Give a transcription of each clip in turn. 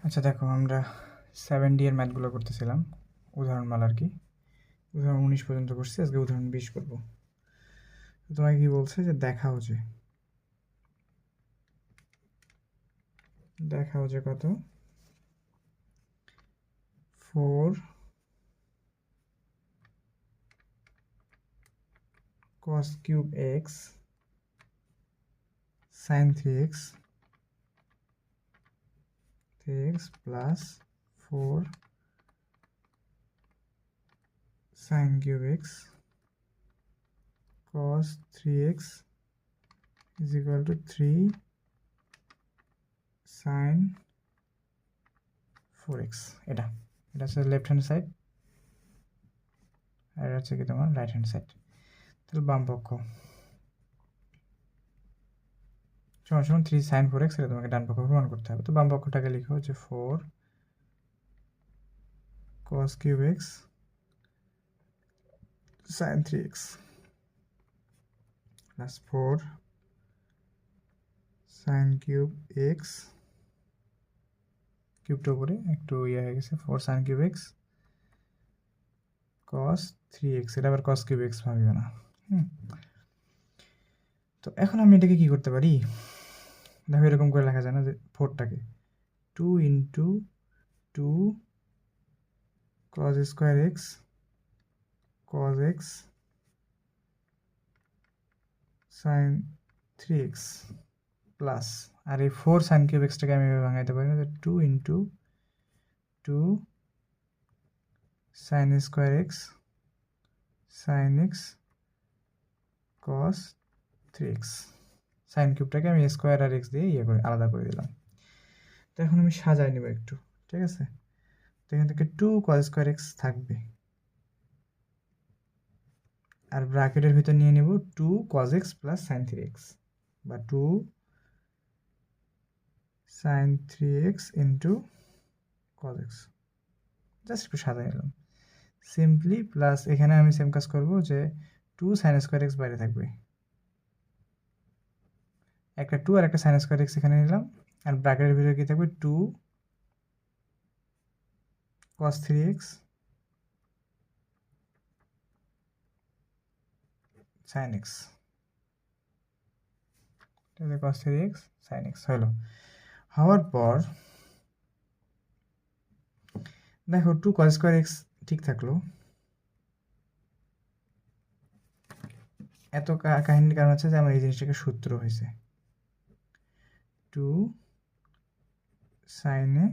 আচ্ছা দেখো, আমরা 7D এর ম্যাথগুলো করতেছিলাম, উদাহরণমালা আর কি। উদাহরণ 19 পর্যন্ত করছি, আজকে উদাহরণ 20 করব। তো তোমাকে কি বলছে যে দেখাও যে কত 4 cos cube x sin 3x plus 4 sin cube x cos 3x is equal to 3 sin 4x। এটা হচ্ছে লেফট হ্যান্ড সাইড, আর এটা হচ্ছে কি তোমার রাইট হ্যান্ড সাইড। তাহলে বাম পক্ষ সমান 3 sin 4x, এটা তোমাকে ডান পক্ষ প্রমাণ করতে হবে। তো বাম পক্ষটাকে লিখো হচ্ছে 4 cos cube x sin 3x plus 4 sin cube x, কিউবটা উপরে একটু হয়ে গেছে, 4 sin cube x cos 3x। এটা আবার cos কিউব x ভাবিও না। তো এখন আমি এটাকে কি করতে পারি, দেখো এরকম করে লেখা যায় না যে 4টাকে 2 into 2 cos square x cos x sin 3x plus, আর এই 4 sin কিউব এক্সটাকে আমি এভাবে ভাঙাইতে পারি না যে 2 into 2 sin square x sin x cos 3x। Sine কিউবটাকে আমি স্কোয়ার আর এক্স দিয়ে আলাদা করে দিলাম। তো এখন আমি সাজাই নেব একটু, ঠিক আছে। তো এখান থেকে 2 cos স্কোয়ার এক্স থাকবে, আর ব্র্যাকেটের ভিতর নিয়ে নেব 2 cos x plus sin 3x, বা 2 sin 3x into cos x। Just একটু সাজাই নিলাম সিম্পলি। প্লাস এখানে আমি সেম কাজ করব যে 2 sin স্কোয়ার এক্স বাইরে থাকবে, একটা 2 আর একটা sin স্কোয়ার এক্স এখানে নিলাম, আর ব্র্যাকেটের ভিতরে কি থাকবে 2 cos 3x sin x, cos 3x sin x হলো। হওয়ার পর দেখো 2 cos স্কোয়ার এক্স ঠিক থাকলো। এত কাহিনীর কারণ হচ্ছে যে আমার এই জিনিসটাকে সূত্র হয়েছে 2 sin a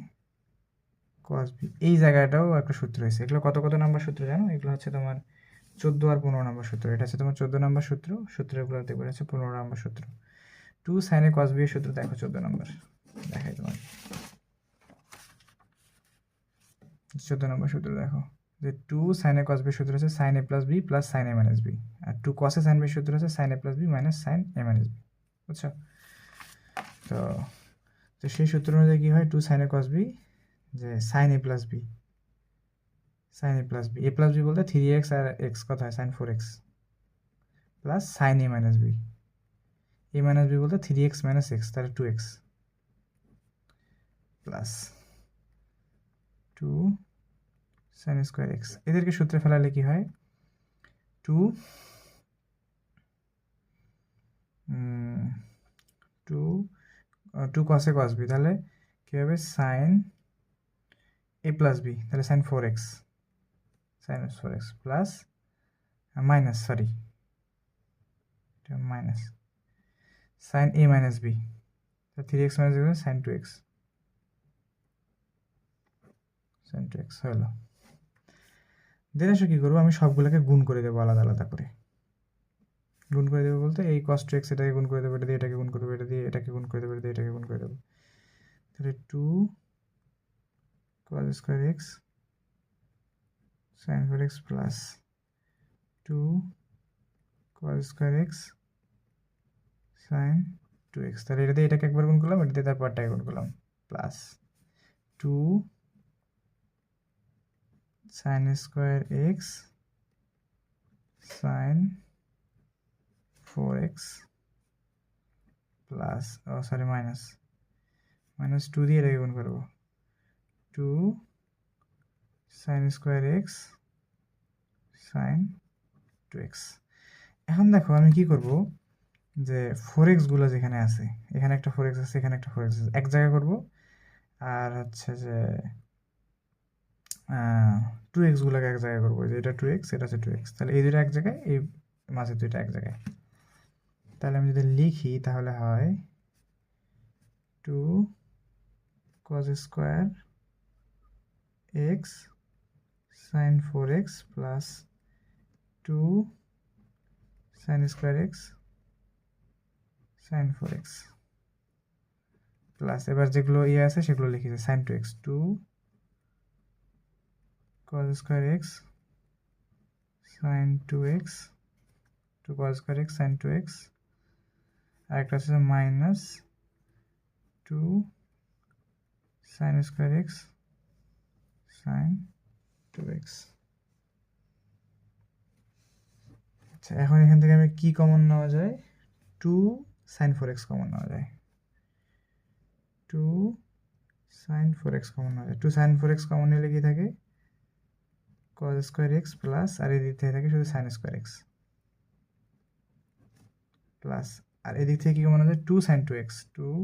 cos b, এই জায়গাটাও একটা সূত্র হয়েছে। এগুলো কত কত নাম্বার সূত্র জানো? এগুলো হচ্ছে তোমার 14 আর 15 নাম্বার সূত্র। এটা হচ্ছে তোমার 14 নাম্বার সূত্র, সূত্রগুলো দেখবে হচ্ছে 15 নাম্বার সূত্র। 2 sin a cos b এর সূত্র দেখো 14 নাম্বার, দেখাই তোমার 14 নম্বর সূত্র দেখো যে 2 sin a cos b সূত্র হচ্ছে sin a plus b plus sin a minus b, R 2 cos a sin b সূত্র হচ্ছে sin a plus b minus sin a minus b। বুঝছো? তো তো সেই সূত্র অনুযায়ী কি হয়, 2 sin a cos b যে sin a plus b, sin a plus b, a plus b বলতে 3x আর x কত হয় sin 4x plus sin a minus b, a minus b বলতে 3x minus x, তাহলে 2x plus 2 sin square x। এদেরকে সূত্রে ফেলালে কি হয়, 2 cos a cos b, তাহলে কি হবে sin a প্লাস b, তাহলে sin 4x plus minus, sorry minus sin a minus b, 3x minus b sin 2x হলো। দেন আসো কি করবো, আমি সবগুলোকে গুণ করে দেবো আলাদা আলাদা করে। গুণ করে দেবো বলতে এই cos 2x এটাকে গুণ করে দেবো, এটা দিয়ে এটাকে গুণ করবো, এটা দিয়ে এটাকে গুণ করে দেবো, এটা দিয়ে এটাকে গুণ করে দেবো। তাহলে 2 cos square x sin 4x plus 2 cos square x sin 2x। তাহলে এটা দিয়ে এটাকে একবার গুণ করলাম, এটা দিয়ে তারপরটাকে গুণ করলাম, plus 2 sin square x sin 4x plus, sorry minus 2 দিয়ে এটাকে গুণ করবো, two sine square X sine 2x। এখন দেখো আমি কি করব, যে 4x গুলো যেখানে আছে, এখানে একটা 4x আছে, এখানে একটা 4x আছে, এক জায়গায় করব। আর হচ্ছে যে 2x গুলোকে এক জায়গায় করবো, যে এটা 2x, এটা হচ্ছে 2x, তাহলে এই দুটো এক জায়গায়, এই মাঝে দুইটা এক জায়গায়। তাহলে আমি যদি লিখি তাহলে হয় 2 cos square x sin 4x plus 2 sin square x sin 4x plus, এবার যেগুলো ইয়ে আছে সেগুলো লিখেছে, sin 2x 2 cos square x sin 2x 2 cos square x sin 2x, আর একটা আছে minus 2 sin square x sin 2x। আচ্ছা, এখন এখান থেকে আমি কি কমন নেওয়া যায়, 2 sin 4x কমন নেওয়া যায়, 2 sin 4x কমন নেওয়া যায়। 2 sin 4x কমন নিলে কি থাকে, cos স্কোয়ার x প্লাস, আর এদিক থেকে থাকে শুধু sin স্কোয়ার x প্লাস, আর এদিক থেকে কি কমন আছে, 2 sin 2x 2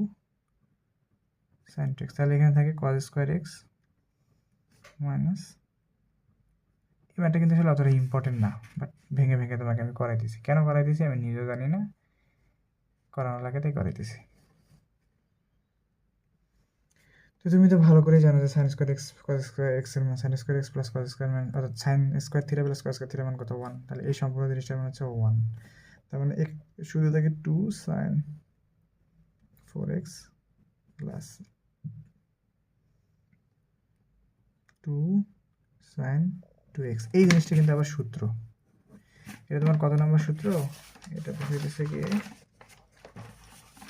sin 2x, তাহলে এখানে থাকে cos স্কোয়ার x মাইনাস, এই ম্যাথটা কিন্তু আসলে অতটা ইম্পর্টেন্ট না, বাট ভেঙে ভেঙে তোমাকে আমি করাই দিছি। কেন করাই দিছি আমি নিজেও জানি না, করানো লাগে তাই করাই দিছি। তো তুমি তো ভালো করে জানো যে sign square x cos square x এর মান, sign square x plus cos square মান, অর্থাৎ sine square theta plus cos square theta মান কত, 1। তাহলে এই সম্পূর্ণ জিনিসটার মান হচ্ছে 1। তার মানে শুধু থাকে 2 sign 4x plus 2 sign 2x। এই জিনিসটা কিন্তু আবার সূত্র, এটা তোমার কত নম্বর সূত্র, এটা হইতেছে কি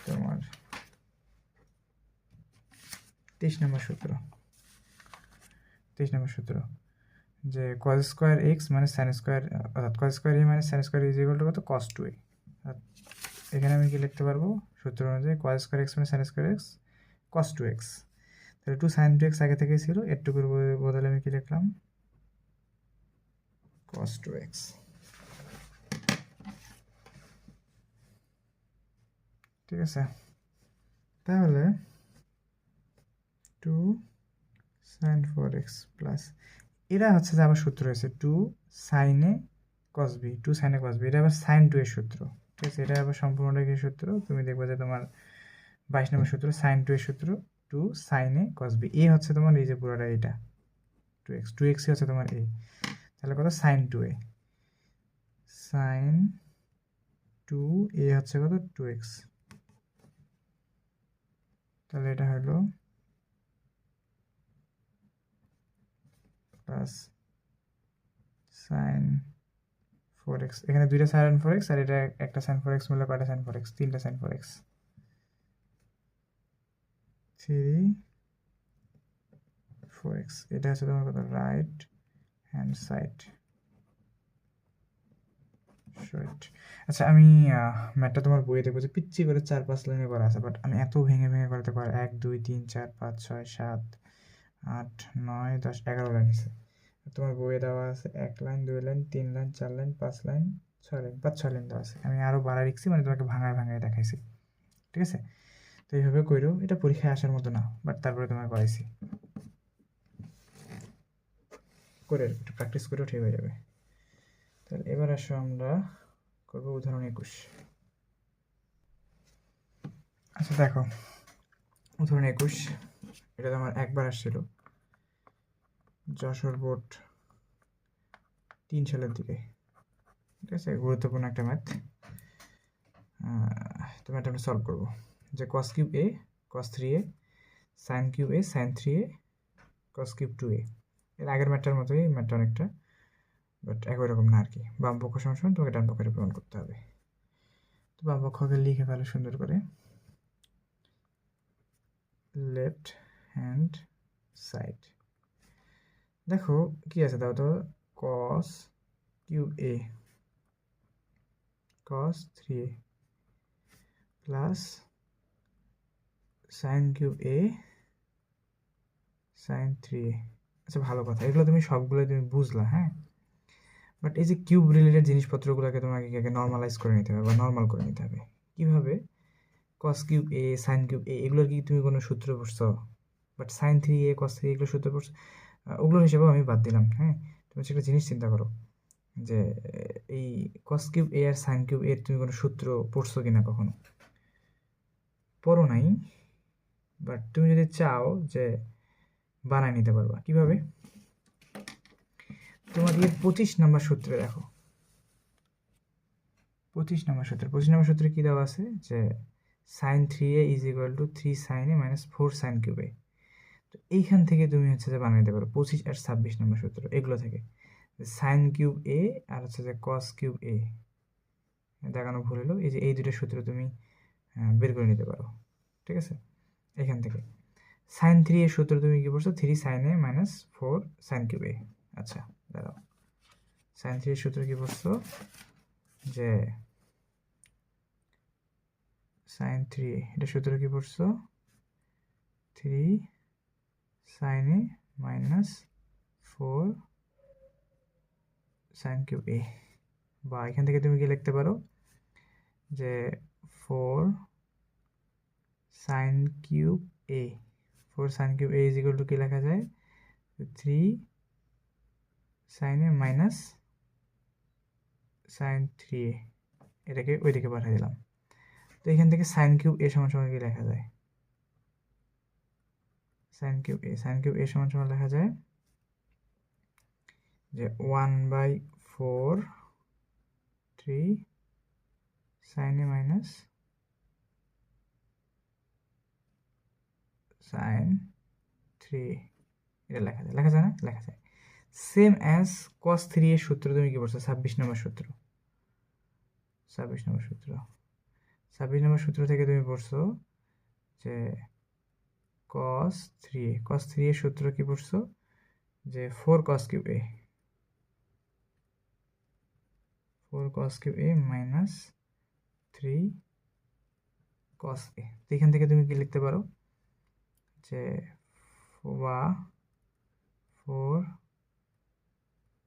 তোমার 23 নম্বর সূত্র। 23 নম্বর সূত্র, যে cos স্কোয়ার x মানে সাইন স্কোয়ার, অর্থাৎ cos স্কোয়ার a মানে sine square is equal to কত, cos 2a। এখানে আমি কি লিখতে পারবো, সূত্র অনুযায়ী cos স্কোয়ার x মানে sine square x cos 2x। তাহলে 2 sin 2x আগে থেকেই ছিল, এরটুকুর বদলে আমি কি লিখলাম, cos 2x। ঠিক আছে, তাহলে 2 sin 4x প্লাস, এরা হচ্ছে যে আবার সূত্র রয়েছে 2 sin a cos b, 2 sin a cos b, এটা আবার sin 2 এর সূত্র। ঠিক আছে, এটা আবার সম্পূর্ণটা কি সূত্র, তুমি দেখবে যে তোমার 22 নম্বর সূত্র sin 2 এর সূত্র 2 sin a cos b, এ হচ্ছে তোমার এই যে পুরোটা এটা 2x, 2x হচ্ছে তোমার a, তাহলে কত sin 2a, sin 2a হচ্ছে কত 2x, তাহলে এটা হলো প্লাস sin 4x, এখানে দুইটা sin 4x আর এটা একটা sin 4x মিলে কয়টা sin 4x, তিনটা sin 4x, 3 4x, এটা হচ্ছে তোমার কত রাইট হ্যান্ড সাইড শর্ট। আচ্ছা, আমি ম্যাথটা তোমার বইয়ে দেখবো যে পিচ্ছি করে 4-5 লাইনে করা আছে, বাট আমি এত ভেঙে ভেঙে করতে পারি, 1 2 3 4 5 6 7 8 9 10 11 লাইন আছে। তোমার বইয়ে দেওয়া আছে 1 line 2 line 3 line 4 line 5 line 6 line, 5-6 line দেওয়া আছে, আমি আরও বাড়ায় লিখছি, মানে তোমাকে ভাঙায় ভাঙায় দেখাইছি। ঠিক আছে, তো এইভাবে কইরো, এটা পরীক্ষায় আসার মতো না, বাট তারপরে তোমার করাইছি, করে একটু প্র্যাকটিস করেও ঠিক হয়ে যাবে। তাহলে এবার আসো আমরা করবো উদাহরণ 21। আচ্ছা দেখো, উদাহরণ 21, এটা তো আমার একবার আসছিল যশোর বোর্ড 3 সালের দিকে। ঠিক আছে, গুরুত্বপূর্ণ একটা ম্যাথ, তো ম্যাথটা আমরা সলভ করবো, যে cos cube a cos 3a sin cube a sin 3a cos cube 2a। এর আগের ম্যাথটার মতোই ম্যাথটা অনেকটা, বাট একই রকম না আর কি। বাম পক্ষ সমান তোমাকে ডান পক্ষে প্রমাণ করতে হবে। তো বাম পক্ষকে লিখে ফেলো সুন্দর করে, লেফট হ্যান্ড সাইড। দেখো কি আছে, দাও তো, cos cube a cos 3a plus sin cube a sine 3a। আচ্ছা ভালো কথা, এগুলো তুমি সবগুলো তুমি বুঝলা, হ্যাঁ। বাট এই যে কিউব রিলেটেড জিনিসপত্রগুলোকে তোমাকে আগে নর্মালাইজ করে নিতে হবে বা নর্মাল করে নিতে হবে। কীভাবে? কস কিউব এ, সাইন কিউব এ, এগুলোর কি তুমি কোনো সূত্র পড়ছো? But sign 3a, cos 3a এগুলো সূত্র পড়ছো? ওগুলোর হিসেবেও আমি বাদ দিলাম, হ্যাঁ। তুমি একটা জিনিস চিন্তা করো যে এই কস কিউব এ আর সাইন কিউব এর তুমি কোনো সূত্র পড়ছো কিনা কখনো? পড়ো নাই, বাট তুমি যদি চাও যে বানায় নিতে পারবা। কিভাবে? তোমার 25 নম্বর সূত্রে দেখো, 25 নম্বর সূত্রে কী দেওয়া আছে যে sine 3a is equal to 3 sine A minus 4 sine cube A. তো এইখান থেকে তুমি হচ্ছে যে বানিয়ে দিতে পারো 25 আর 26 নম্বর সূত্র, এগুলো থেকে সাইন কিউব এ আর হচ্ছে যে কস কিউব এ, দেখানো ভুল হলো, এই যে এই দুটো সূত্র তুমি বের করে নিতে পারো, ঠিক আছে। এখান থেকে সাইন 3 এর সূত্র তুমি কি পড়ছো? 3 sine A minus 4 sine cube এ। আচ্ছা দাঁড়াও, সাইন 3 এর সূত্র কি পড়ছো? যে সাইন 3a, এটা সূত্র কি পড়ছো? 3 sine A minus 4 sine cube এ। বা এখান থেকে তুমি কি লিখতে পারো যে 4 sine cube A, 4 sine cube A is equal to কি লেখা যায়? 3 sine A minus sine 3a, এটাকে ওইদিকে পাঠিয়ে দিলাম। তো এখান থেকে সাইন কিউব এ সমান সমান কি লেখা যায়? সাইন কিউব এ সমান সমান লেখা যায় যে 1/4 3 সাইন এ মাইনাস সাইন 3, এটা লেখা যায় না? লেখা যায়। সেম অ্যাজ কস 3 এর সূত্র তুমি কি পড়ছো? 26 নম্বর সূত্র। 26 নম্বর সূত্র থেকে তুমি পড়ছো যে কস 3 এর সূত্র কি পড়ছো? যে 4 কস কিউব এ, 4 কস কিউব এ মাইনাস 3 কস এ। তো এখান থেকে তুমি কি লিখতে পারো যে 4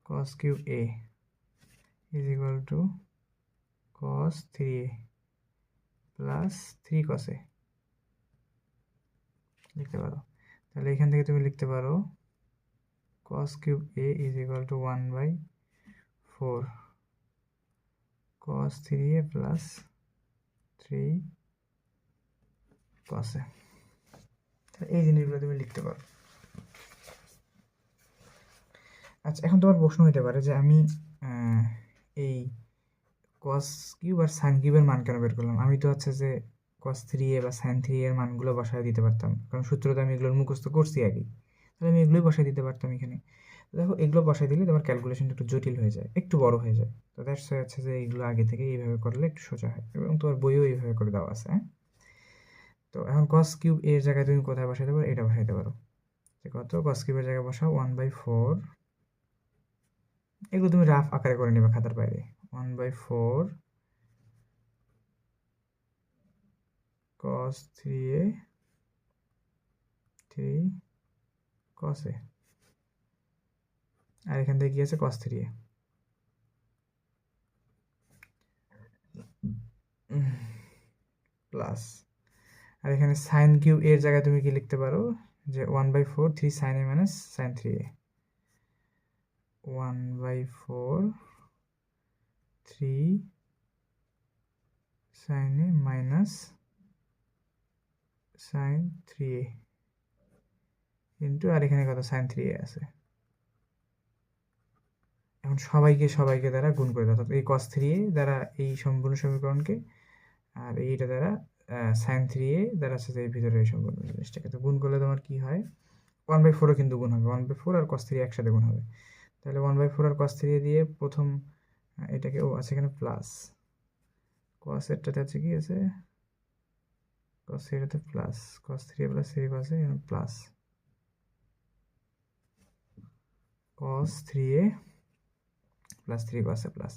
cos cube a is equal to cos 3a plus 3 cos a লিখতে পারো। তাহলে এখান থেকে তুমি লিখতে পারো cos cube a is equal to 1/4 cos 3a plus 3 cos a। এই জিনিসগুলো তুমি লিখতে পারো। আচ্ছা, এখন তোমার প্রশ্ন হতে পারে যে আমি এই কস কিউব আর সাইন কিউবের মান কেন বের করলাম? আমি তো হচ্ছে যে কস 3a বা সাইন 3a এর মানগুলো বসায় দিতে পারতাম, কারণ সূত্র তো আমি এগুলোর মুখস্থ করছি আগেই, তাহলে আমি এগুলোই বসায় দিতে পারতাম এখানে। দেখো এগুলো বসায় দিলে তোমার ক্যালকুলেশনটা একটু জটিল হয়ে যায়, একটু বড় হয়ে যায়। তো দ্যাটস হচ্ছে যে এইগুলো আগে থেকে এইভাবে করলে একটু সোজা হয়, এবং তোমার বইও এইভাবে করে দেওয়া আছে, হ্যাঁ। তো এখন কস কিউব এর জায়গায় তুমি কোথায় বসাইতে পারো? এটা বসাইতে পারো যে কত, কস কিউবের জায়গায় বসাও 1/4, এগুলো তুমি রাফ আকারে করে নেবে খাতার বাইরে। 1/4 cos 3a 3 cos a, আর এখান থেকে কি আছে? cos 3a প্লাস, আর এখানে সাইন কিউব এর জায়গায় তুমি কি লিখতে পারো? যে 1/4 3 sine A minus sine 3a, 1/4 3 sine A minus sine 3a into, আর এখানে কত? সাইন 3a আছে। এখন সবাইকে দ্বারা গুণ করে দাও, অর্থাৎ এই cos 3a দ্বারা এই সম্পূর্ণ সমীকরণকে, আর এইটা দ্বারা সাইন 3a দ্বারা আছে যে ভিতরে এই সম্পূর্ণ জিনিসটাকে, তো গুণ করলে তোমার কি হয়? 1/4ও কিন্তু গুণ হবে, 1/4 আর cos 3a একসাথে গুণ হবে। তাহলে 1/4 আর cos 3a দিয়ে প্রথম এটাকে, ও আছে এখানে প্লাস, cos এরটাতে আছে কি আছে? cos এটাতে plus, cos 3a plus 3 cos a এখানে plus cos 3a plus 3 cos a plus.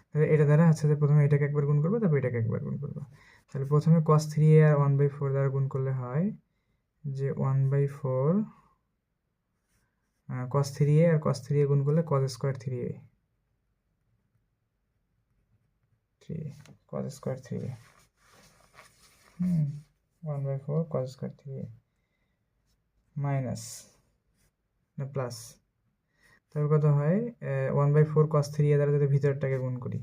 তাহলে এটা দ্বারা আছে যে প্রথমে এটাকে একবার গুণ করবো, তারপর এটাকে একবার গুণ করবো। তাহলে প্রথমে cos 3a আর 1/4 দ্বারা গুণ করলে হয় যে 1/4 cos 3a আর cos 3a গুণ করলে cos square 3a, cos square 3a 1/4 cos square 3a minus না প্লাস, তারপর কত হয় 1/4 cos 3a দ্বারা যদি ভিতরটাকে গুণ করি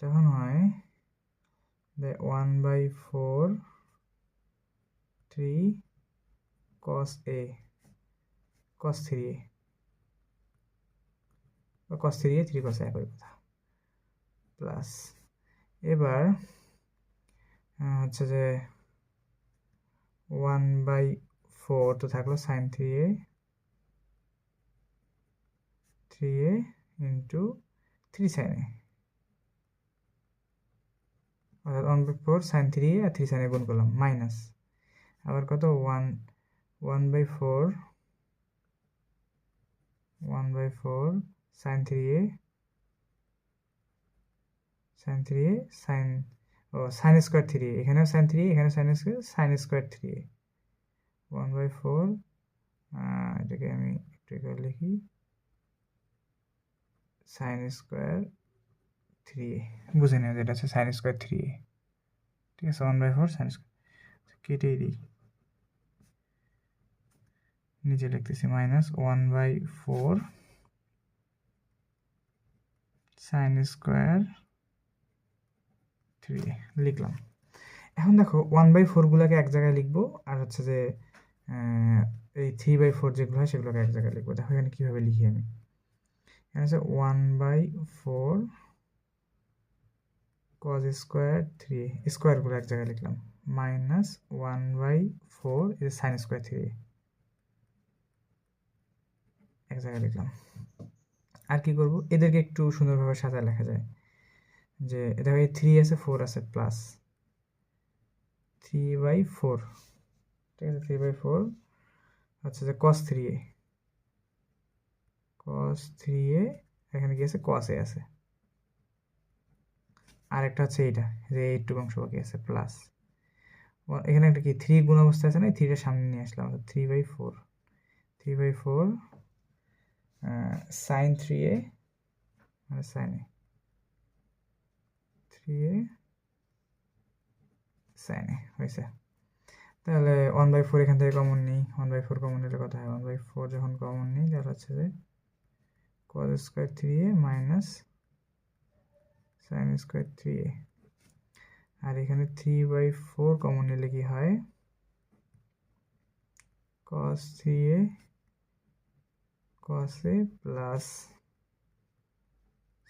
তখন হয় 1/4 3 cos a cos 3a বা cos 3a 3 cos a একই কথা প্লাস, এবার হচ্ছে যে 1/4 তো থাকলো sin 3a 3a into 3 sin a, অর্থাৎ 1/4 sin 3a R 3 sin a গুণ করলাম মাইনাস, আবার কত 1/4 sin 3a sin square 3a, এখানেও sin 3a এখানেও sin স্কয়ার 3a 1/4 এটাকে আমি একটু করে লিখি sin স্কয়ার 3a, বুঝে নিও যেটা আছে sin স্কয়ার 3a, ঠিক আছে 1/4 sin স্কয়ার কেটেই দিই, নিচে লিখতেছি মাইনাস 1/4 sin স্কয়ার 3a লিখলাম। এখন দেখো 1/4 গুলোকে এক জায়গায় লিখবো আর হচ্ছে যে এই 3/4 যেগুলো হয় সেগুলোকে এক জায়গায় লিখবো। দেখো এখানে কিভাবে লিখি আমি, এখানে আছে 1/4 cos স্কয়ার 3a, স্কয়ারগুলো এক জায়গায় লিখলাম মাইনাস 1/4 এই sin স্কয়ার 3a এক জায়গায় লিখলাম। আর কি করব, এদেরকে একটু সুন্দরভাবে সাজায় লেখা যায় যে দেখো এই 3 আছে 4 আছে প্লাস 3/4, ঠিক আছে 3/4 আচ্ছা যে cos 3a এখানে কি আছে cos a আছে, আর একটা হচ্ছে এইটা যে এইটুকু অংশ বাকি আছে প্লাস এখানে একটা কি 3 গুণ অবস্থা আছে না, 3টা সামনে নিয়ে আসলাম 3/4 sin 3a মানে sin a 3a sin a হয়েছে। তাহলে 1/4 এখান থেকে কমন নিই, 1/4 কমন নিলে কত হয় 1/4 যখন কমন নিই তাহলে হচ্ছে যে cos square 3a minus sin square 3a, আর এখানে 3/4 কমন নিলে কি হয় cos 3a cos a plus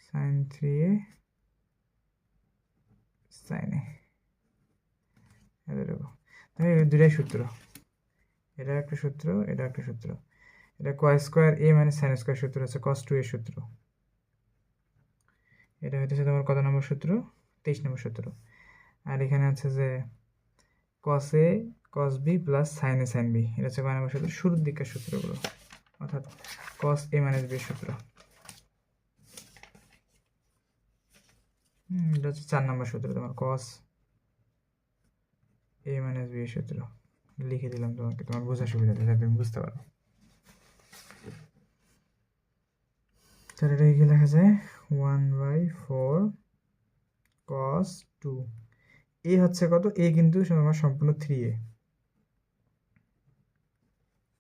sin 3a sin a, এতটুকু। তাহলে এই দুটাই সূত্র, এটা একটা সূত্র এটা একটা সূত্র, এটা cos square a minus sin square সূত্র হচ্ছে cos 2a সূত্র, এটা হচ্ছে তোমার কত নম্বর সূত্র 23 নম্বর সূত্র, আর এখানে আছে যে cos a cos b plus sin a sin b, এটা হচ্ছে কয় নম্বর সূত্র শুরুর দিকের সূত্রগুলো, অর্থাৎ cos a মাইনাস b সূত্র, এটা হচ্ছে 4 নম্বর সূত্র তোমার cos a মাইনাস b সূত্র, লিখে দিলাম তোমাকে তোমার বোঝার সুবিধা যাতে তুমি বুঝতে পারো। তাহলে এটা কি লেখা যায় 1/4 cos 2 a হচ্ছে কত, a কিন্তু আমার সম্পূর্ণ 3a,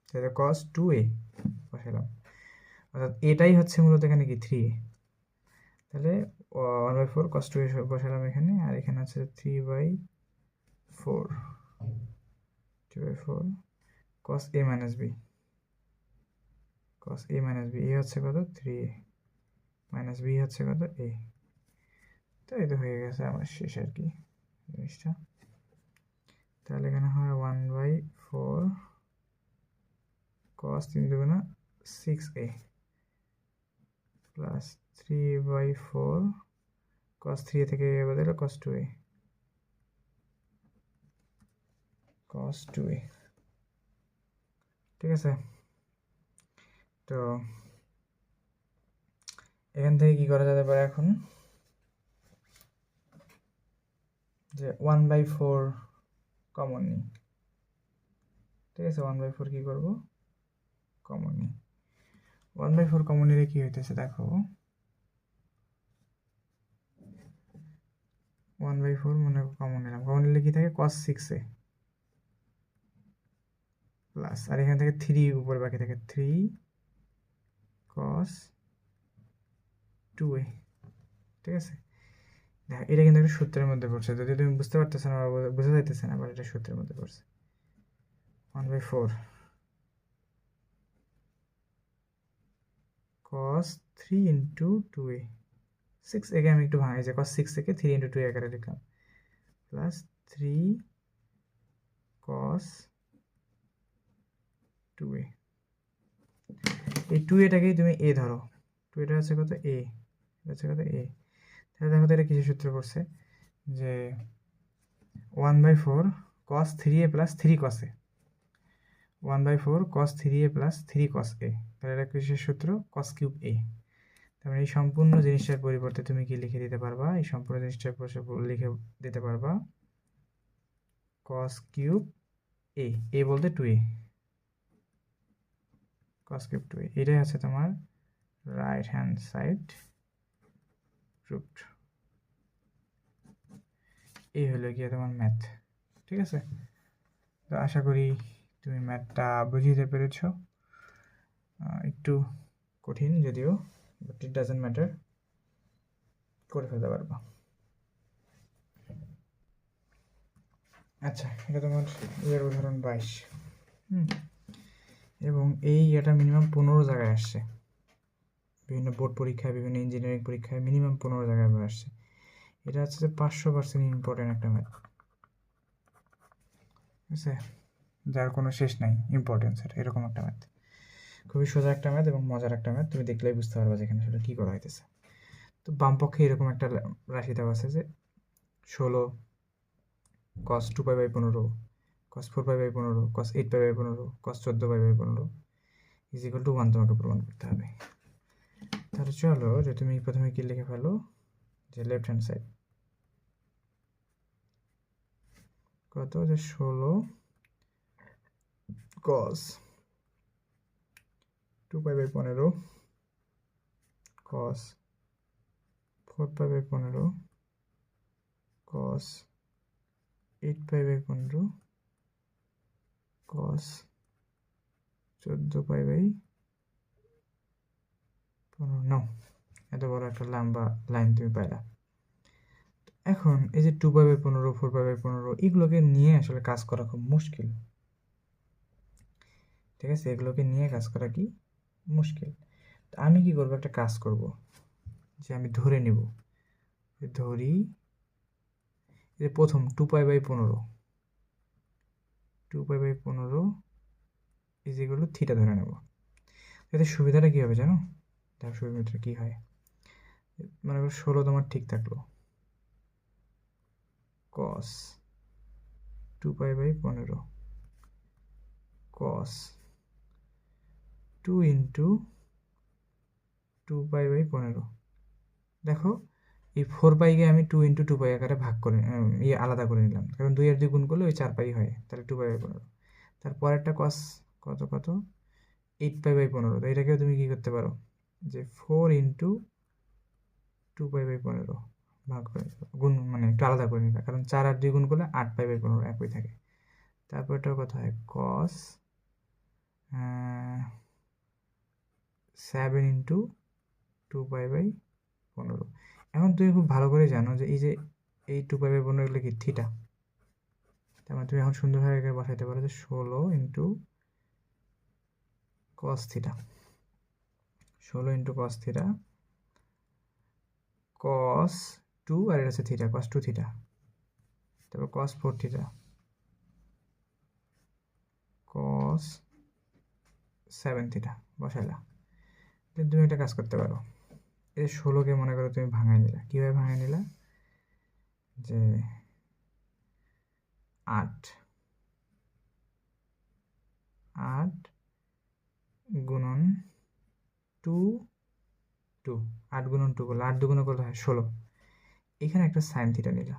তাহলে cos 2a বসালাম, অর্থাৎ এটাই হচ্ছে মূলত এখানে কি 3a, তাহলে 1/4 cos 2a বসালাম এখানে, আর এখানে আছে 3/4 cos a minus b a হচ্ছে কত 3a মাইনাস b হচ্ছে কত a, তো এই তো হয়ে গেছে আমার শেষ আর কি জিনিসটা। তাহলে এখানে হয় 1/4 cos 3 দুগুণা 6a প্লাস 3/4 cos 3 থেকে a বদলে cos 2a ঠিক আছে। তো এখান থেকে কি করা যেতে পারে এখন, যে 1/4 কমন নিই, ঠিক আছে 1/4 কি করব কমন নিই, 1/4 কমন নিলে কি হইতেছে দেখো, 1/4 মনে কমন নিলাম, কমন নিলে কি থাকে cos 6a প্লাস, আর এখান থেকে 3 উপরে বাকি থাকে 3 cos 2a। ঠিক আছে, দেখো এটা কিন্তু একটা সূত্রের মধ্যে পড়ছে, যদি তুমি বুঝতে পারতেছো না বা বোঝা যাইতেছে না, আবার এটা সূত্রের মধ্যে পড়ছে। 1/4 cos 3 into 2a, 6 একে আমি একটু ভাঙাই যে cos 6 থেকে 3 into 2 আকারে লিখলাম, প্লাস 3 cos 2a। এই 2aটাকেই তুমি a ধরো, 2a হচ্ছে কত a, হচ্ছে কত a। তাহলে দেখো তো এটা কিসের সূত্রে পড়ছে, যে 1/4 cos 3a plus 3 cos a, 1/4 cos 3a plus 3 cos a, তাহলে এটা কিসের সূত্র, cos কিউব a। তারপরে এই সম্পূর্ণ জিনিসটার পরিবর্তে তুমি কি লিখে দিতে পারবা, এই সম্পূর্ণ জিনিসটার লিখে দিতে পারবা cos কিউব a, a বলতে 2a, cos কিউব 2a, এটাই আছে তোমার রাইট হ্যান্ড সাইড রুট। এই হলো গিয়ে তোমার ম্যাথ। ঠিক আছে, তো আশা করি তুমি ম্যাথটা বুঝিয়ে পেরেছ, একটু কঠিন যদিও, বাট ইট ডাজন্ট ম্যাটার, করে ফেলতে পারবা। আচ্ছা, এটা তোমার ইয়ের উদাহরণ 22। এবং এই এটা মিনিমাম 15 জায়গায় আসছে, বিভিন্ন বোর্ড পরীক্ষায়, বিভিন্ন ইঞ্জিনিয়ারিং পরীক্ষায় মিনিমাম 15 জায়গায় আসছে। এটা হচ্ছে যে 500% ইম্পর্টেন্ট একটা ম্যাথ, ঠিক আছে, যার কোনো শেষ নাই ইম্পর্টেন্সের, এরকম একটা ম্যাথ, খুবই সোজা একটা ম্যাথ এবং মজার একটা ম্যাথ, তুমি দেখলেই বুঝতে পারবে যে এখানে আসলে কী করা হইতেছে। তো বাম পক্ষে এরকম একটা রাশি দেওয়া আছে যে 16 cos 2π/15, cos 4π/15, cos 8π/15, cos 14π/15 is equal to 1 তোমাকে প্রমাণ করতে হবে। তাহলে চলো, যে তুমি প্রথমে কি লিখে ফেলো, যে লেফট হ্যান্ড সাইড কত, যে 16 cos 2π/15, cos 4π/15, cos 8π/15, cos 14π/15। এত বড় একটা লম্বা লাইন তুমি পাইলা। এখন এই যে 2π/15, 4π/15 এগুলোকে নিয়ে আসলে কাজ করা খুব মুশকিল, ঠিক আছে, এগুলোকে নিয়ে কাজ করা কি মুশকিল। তো আমি কি করবো, একটা কাজ করব, যে আমি ধরে নিব, ধরি যে প্রথম 2π/15, 2π/15 ইজ ইকুয়াল টু থিটা ধরে নেব। এতে সুবিধাটা কী হবে জানো, তার সুবিধাটা কী হয়, মনে করো 16 তোমার ঠিক থাকলো, cos 2π/15, cos 2 into 2π/15। দেখো এই 4πকে আমি 2 into 2π আকারে ভাগ করে আলাদা করে নিলাম, কারণ 2 আর 2 গুণ করলে ওই 4π হয়, তাহলে 2π/15। তারপরেরটা cos কত কত 8π/15, তো এটাকেও তুমি কি করতে পারো, যে 4 into 2π/15 ভাগ করে গুণ, মানে একটু আলাদা করে নিলাম, কারণ 4 আর 2 গুণ করলে 8π/15 একই থাকে। তারপরটাও কত হয়, cos 7 into 2π/15। এখন তুমি খুব ভালো করে জানো যে এই 2π/15 এগুলো কি থিটা, তার মানে তুমি এখন সুন্দরভাবে এখানে বসাইতে পারো যে 16 into cos theta, 16 into cos theta, cos 2 আর এটা হচ্ছে থিটা, cos 2 থিটা, তারপর cos 4 থিটা, cos 7 থিটা বসাইলা। তুমি একটা কাজ করতে পারো, এই 16কে মনে করো তুমি ভাঙাই নিলা, কীভাবে ভাঙাই নিলা, যে 8 গুণন 2 2, 8 গুণন 2 করলে 8 দুগুণ করলে হয় 16, এখানে একটা সাইন থিটা নিলা,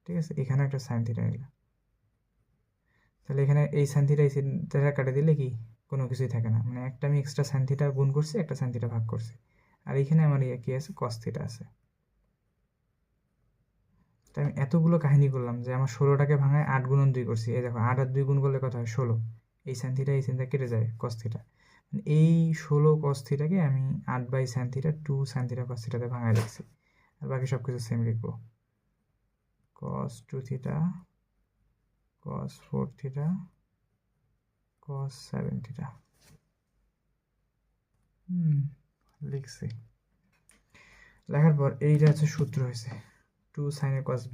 ঠিক আছে, এখানে একটা সাইন থিটা নিলা, তাহলে এখানে এই সাইন থিটা এই থিটা কাটে দিলে কি কোনো কিছুই থাকে না, মানে একটা আমি এক্সট্রা সাইন থিটা গুণ করছি, একটা সাইন থিটা ভাগ করছি, আর এইখানে আমার কি আছে, কস থিটা আছে। তো আমি এতগুলো কাহিনী করলাম যে আমার 16টাকে ভাঙায় 8 গুণন 2 করছি, এই দেখো 8 আর 2 গুণ করলে কত হয়, 16। এই সাইন থিটা কেটে যায়, কস থিটা, এই 16 কস থিটাকে আমি 8 by sine theta 2 sine theta cos থিটাতে ভাঙায় লিখছি, আর বাকি সব কিছু সেম লিখবো। cos 2 theta cos 4 theta cos 7 theta লিখছি। লেখার পর এইটা হচ্ছে সূত্র হয়েছে 2 sin a cos b।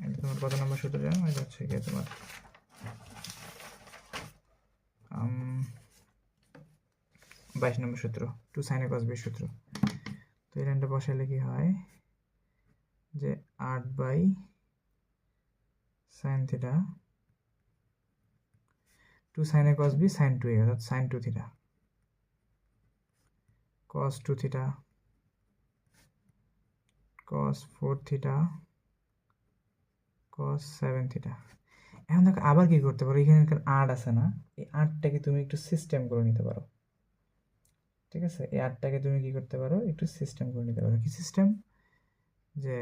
এটা তোমার কত নম্বর সূত্র জানো? এটা হচ্ছে কি তোমার 22 নম্বর সূত্র, 2 sin a cos b সূত্র। তো এই লাইনটা বসাইলে কি হয় যে 8 by sin theta 2 sin a cos b sin 2a, অর্থাৎ sin 2 theta cos 2 theta cos 4 theta cos 7 theta. এখন দেখো আবার কি করতে পারো, এখানে 8 আছে না, এই 8টাকে তুমি একটু সিস্টেম করে নিতে পারো, ঠিক আছে? এই 8টাকে তুমি কি করতে পারো, একটু সিস্টেম করে নিতে পারো। কি সিস্টেম? যে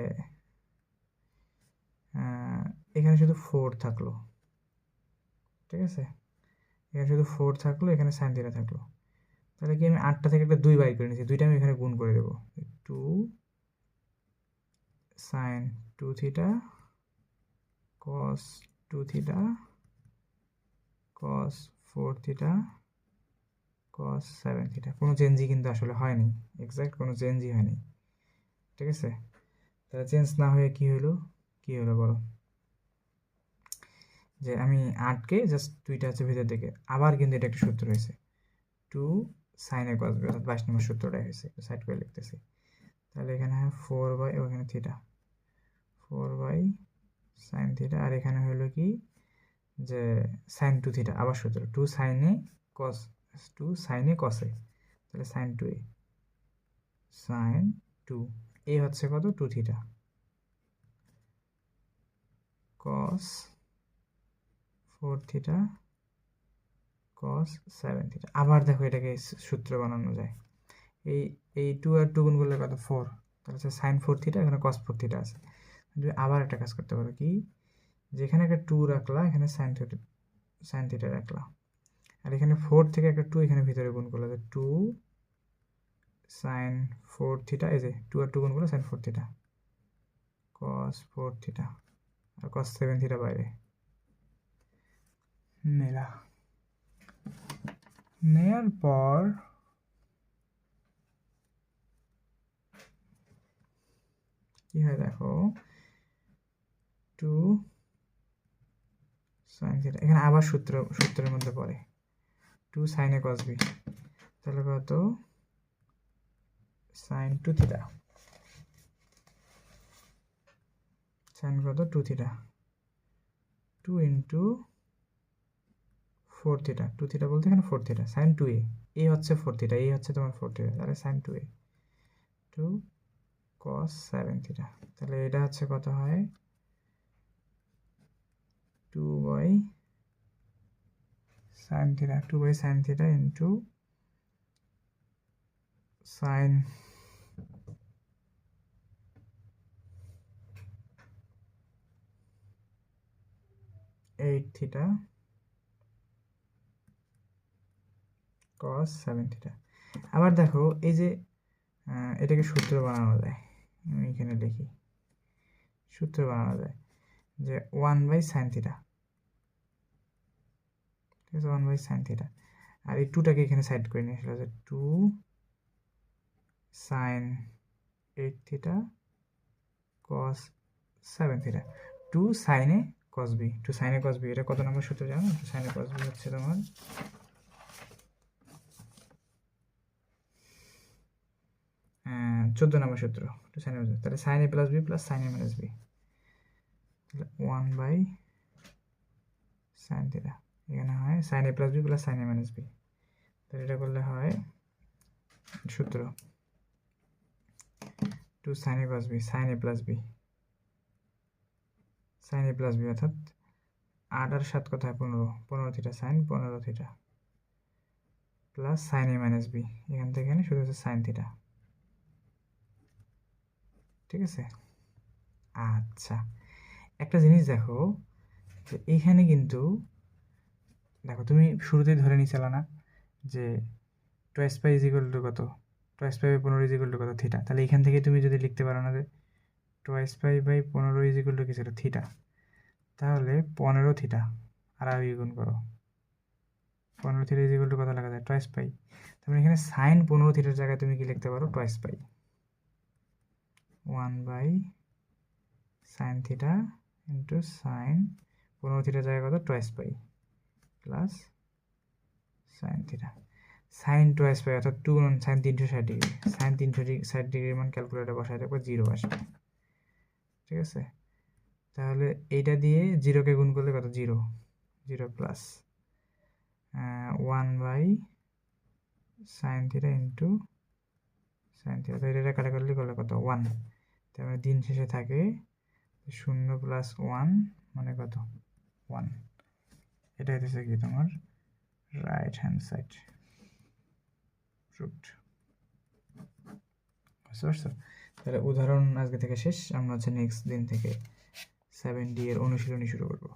এখানে শুধু 4 থাকলো, ঠিক আছে, এখানে শুধু 4 থাকলো, এখানে সাইন থিটা থাকলো, তাহলে কি আমি 8টা থেকে একটা 2 বাই করে নিয়েছি, 2টা আমি এখানে গুণ করে দেবো, 2 sin 2 theta cos 2 theta cos 4 theta cos 7 theta. কোনো চেঞ্জই কিন্তু আসলে হয়নি, এক্স্যাক্ট কোনো চেঞ্জই হয়নি, ঠিক আছে? তাহলে চেঞ্জ না হয়ে কি হলো বলো, যে আমি 8কে জাস্ট 2টা হচ্ছে ভিতর দিকে, আবার কিন্তু এটা একটা সূত্র হয়েছে 2 sin a cos b, অর্থাৎ 22 নম্বর সূত্রটা হয়েছে, সাইড করে লিখতেছি। তাহলে এখানে হয় 4 বাই, ওখানে থিটা 4 বাই সাইন থিটা, আর এখানে হলো কি যে সাইন 2 থিটা, আবার সূত্র 2 sin a cos 2 sin a cos a, তাহলে সাইন 2a সাইন 2 এ হচ্ছে কত 2 theta cos 4 theta cos 7 theta. আবার দেখো এটাকে সূত্র বানানো যায়, এই 2 আর 2 গুণ করলে কত 4, তাহলে হচ্ছে সাইন 4 থিটা, এখানে cos 4 থিটা আছে। তুমি আবার একটা কাজ করতে পারো, কি যেখানে একটা 2 রাখলা, এখানে সাইন থিটা রাখলা, আর এখানে 4 থেকে একটা 2 এখানে ভিতরে গুণ করলে 2 সাইন 4 থিটা, এই যে 2 আর 2 গুণ করলে সাইন 4 থিটা cos 4 থিটা, আর cos 7 থিটা বাইরে নিলা। নেয়ার পর কি হয় দেখো 2 সাইন থিটা, এখানে আবার সূত্রের মধ্যে পড়ে 2 sin a cos b, তাহলে কত সাইন 2 থিটা, সাইন কত 2 থিটা 2 ইন্টু 4 থিটা, 2 থিটা বলতে এখানে 4 থিটা সাইন 2a, এই হচ্ছে 4 থিটা, এই হচ্ছে তোমার 4 থিটা, তাহলে সাইন 2a 2 cos 7 থিটা। তাহলে এটা হচ্ছে কত হয় 2 by sine theta, 2 by sine theta into sine 8 theta cos 7 theta. আবার দেখো এই যে এটাকে সূত্র বানানো যায়, আমি এখানে লিখি, সূত্র বানানো যায় যে 1 বাই সাইন থিটা, ঠিক আছে, 1 বাই সাইন থিটা, আর এই 2টাকে এখানে সাইড করে নিয়ে আসলে যে 2 sine 8 theta cos 7 theta 2 sin a cos b, 2 sin a cos b, এটা কত নম্বর সূত্র জানো? 2 sin a cos b হচ্ছে তোমার 14 নম্বর সূত্র, 2 sin a cos b, তাহলে sin a plus b plus sin a minus b, তাহলে 1 বাই সাইন থিটা, এখানে হয় sin a plus b plus sin a minus b, তাহলে এটা করলে হয় সূত্র 2 sin a cos b sin a plus b sin a plus b, অর্থাৎ 8 আর 7 কত হয় 15, 15 theta sine 15 theta plus sine A minus B, এখান থেকে এখানে শুধু হচ্ছে সাইন থিটা। ঠিক আছে, আচ্ছা একটা জিনিস দেখো যে এইখানে কিন্তু দেখো তুমি শুরুতেই ধরে নিয়েছিল না যে twice pi is equal to কত, twice pi by 15 is equal to কত থিটা, তাহলে এখান থেকে তুমি যদি লিখতে পারো না যে twice pi by 15 is equal to কি ছিল থিটা, তাহলে 15 থিটা আর আগে গুণ করো 15 থিটা ইজ ইকুয়াল টু কত লেখা যায় টোয়েস পাই, তারপরে এখানে সাইন 15 থিটার জায়গায় তুমি কি লিখতে পারো twice pi 1 by sine theta into sine 15 থিটার জায়গায় কত twice pi plus sine theta, sine twice pi অর্থাৎ 2 গুণ সাইন 360 ডিগ্রি, সাইন 360 ডিগ্রির মান ক্যালকুলেটরে বসায় রাখবো 0 আসবে। ঠিক আছে, তাহলে এইটা দিয়ে 0কে গুণ করলে কত 0, 0 plus 1 by sine theta into sine theta, তো এটা কাটাকাটি করলে কত 1, তারপরে দিন শেষে থাকে 0 প্লাস 1 মানে কত 1, এটা হচ্ছে কি তোমার রাইট হ্যান্ড সাইড রুট। বুঝতে পারছো? তাহলে উদাহরণ আজকে থেকে শেষ, আমরা হচ্ছে নেক্সট দিন থেকে 7D এর অনুশীলনী শুরু করবো।